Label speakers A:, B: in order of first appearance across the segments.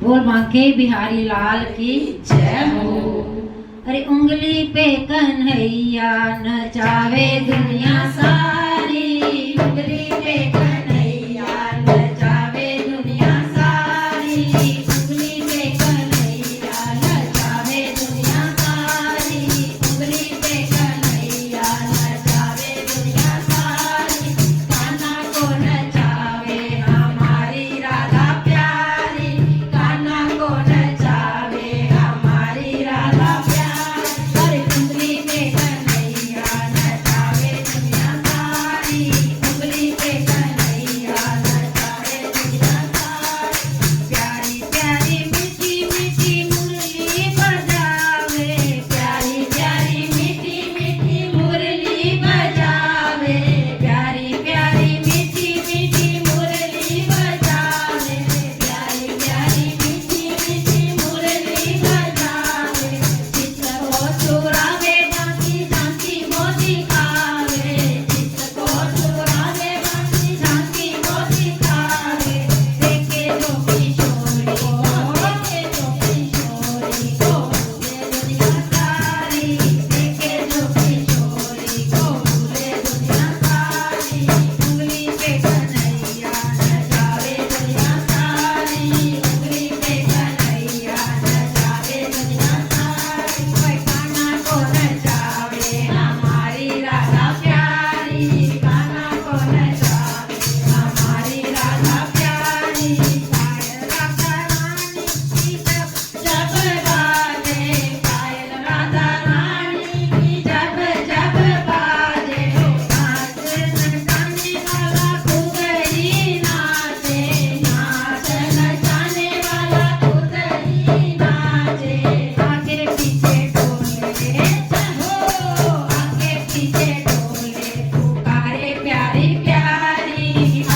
A: बोल बांके बिहारी लाल की जय हो। अरे उंगली पे कन्हैया नचावे दुनिया सारी, उंगली पे कन्हैया नचावे दुनिया सारी, उंगली पे कन्हैया नचावे दुनिया सारी, उंगली पे कन्हैया नचावे दुनिया सारी। कान्हा को नचावे हमारी राधा प्यारी, कान्हा को नचावे हमारी राधा प्यारी। अरे उंगली पे कन्हैया नचावे दुनिया सारी, उंगली पे कन्हैया नचावे दुनिया सारी। प्यारी प्यारी मीठी मीठी मुरली बजावे, प्यारी प्यारी मीठी मीठी मुरली बजावे, प्यारी प्यारी मीठी मीठी मुरली बजावे, प्यारी प्यारी मीठी मीठी मुरली बजावे। चित्त को चुरावे बांकी झांकी वो दिखावे, चित्त को चुरावे बांकी झांकी वो दिखावे। देखे जो किशोरी को, देखे जो किशोरी को भूले दुनिया सारी, देखे जो किशोरी को भूले दुनिया सारी। उंगली पे कन्हैया नचावे दुनिया सारी, उंगली पे कन्हैया नचावे दुनिया सारी। कोई कान्हा को नचावे हमारी राधा प्यारी, कान्हा को नचावे हमारी राधा प्यारी। पायल राधा रानी की जब जब बाजे, पायल राधा रानी की जब जब बाजे। नाच नचाने वाला खुद ही नाचे, नाच नचाने वाला खुद ही नाचे। आगे पीछे डोले चलो, आगे पीछे डोले पुकारे प्यारी प्यारी,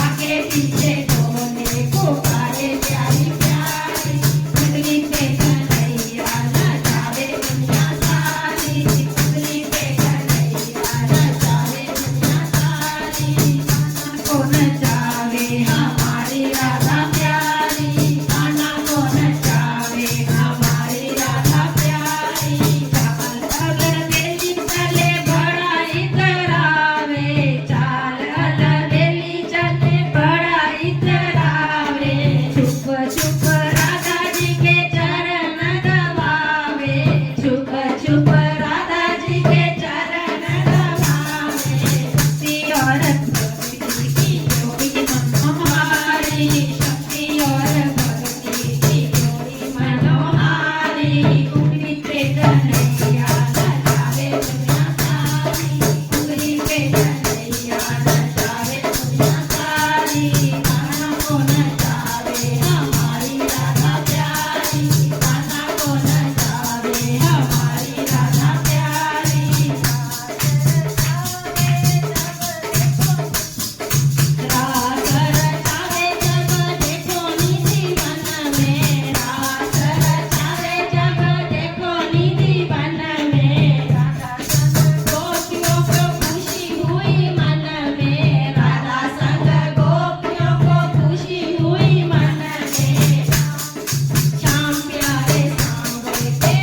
A: आगे पीछे डोले पुकारे प्यारी प्यारी। उंगली पे कन्हैया नचावे दुनिया सारी, उंगली पे कन्हैया नचावे दुनिया सारी। कान्हा को नचावे हमारी राधा प्यारी, कान्हा को नचावे हमारी राधा प्यारी। चाल अलबेली चले बड़ा इतरावे, चाल अलबेली चले बड़ा इतरावे। छुप छुप राधा जी के चरण दबावे, छुप छुप राधा जी के चरण दबावे। शक्ति और भक्ति की जोड़ी मनोहारी, शक्ति और भक्ति की जोड़ी मनोहारी। उंगली पे कन्हैया नचावे दुनिया सारी, उंगली पे कन्हैया नचावे दुनिया सारी। कान्हा को नचावे हमारी राधा प्यारी, कान्हा को नचावे हमारी राधा प्यारी। रास रचावे जब देखो निधि वन में, रास रचावे जब देखो निधि वन में। राधा संग गोपियों को खुशी हुई मन में, राधा संग गोपियों को खुशी हुई मन में। श्याम प्यारे सांवरते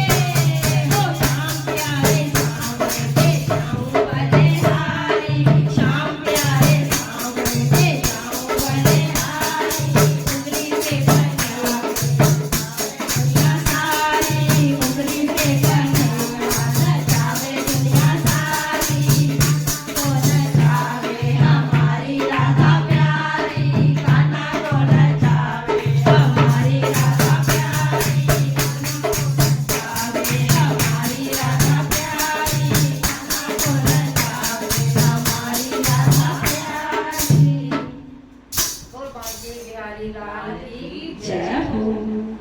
A: हो, श्याम प्यारे सांवरते जाऊं बलिहारी, श्याम प्यारे सांवरते जाऊं बलिहारी। उंगली पे कन्हैया दुनिया सारी, उंगली पे कन्हैया नचावे दुनिया सारी। को नचावे हमारी राधा प्यारी, कान्हा को नचावे हमारी राधा प्यारी, नचावे हमारी राधा प्यारी, कान्हा को नचावे हमारी राधा प्यारी। बोल बांके बिहारी लाल की जय हो।